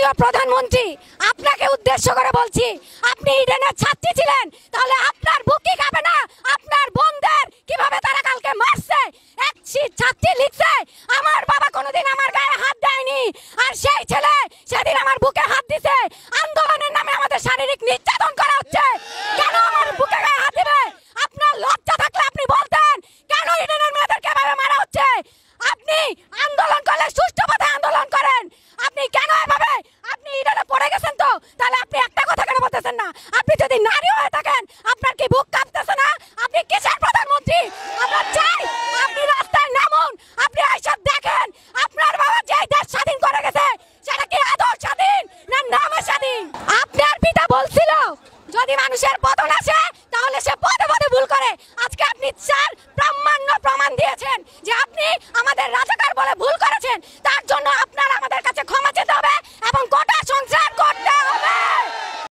মাননীয় প্রধানমন্ত্রী, আপনাকে উদ্দেশ্য করে বলছি, আপনি ইডেনের ছাত্রী ছিলেন, তাহলে আপনার বুক কি কাঁপে না? আপনার বোনদের কিভাবে তারা কালকে মারছে? এক ছাত্রী লিখছে, আমার বাবা কোনোদিন আমার গায়ে হাত দেয়নি, আর সেই ছেলে সেদিন আমার বুকে হাত দিছে। আন্দোলনের নামে আমাদের শারীরিক নির্যাতন করা হচ্ছে, কেন আমার বুকে গায়ে হাত দিবে? আপনার লজ্জা থাকলে আপনি বলতেন, কেন ইডেনের মেয়েদেরকে এভাবে মারা হচ্ছে? আপনি আন্দোলন করলে সুষ্ঠু পথে আন্দোলন করেন, আপনি কেন এভাবে? আপনি ইডেনে পড়ে গেছেন তো, তাহলে আপনি একটা কথা কেন বলতেছেন না? আপনি যদি নারী হয়ে থাকেন, আপনার কি বুক কাঁপতেছে না? আপনি কিসের প্রধানমন্ত্রী? আমরা চাই আপনি রাস্তায় নামুন, আপনি এইসব দেখেন আপনার বাবা যে দেশ স্বাধীন করে গেছে সেটা কি আদৌ স্বাধীন না নামে স্বাধীন? আপনার পিতা বলছিল, যদি মানুষের পতন আসে তাহলে সে পদে পদে ভুল করে। আজকে আপনি চার প্রামাণ্য প্রমাণ দিয়েছেন যে আপনি আমাদের রাজাকার বলে ভুল করেছেন, তার জন্য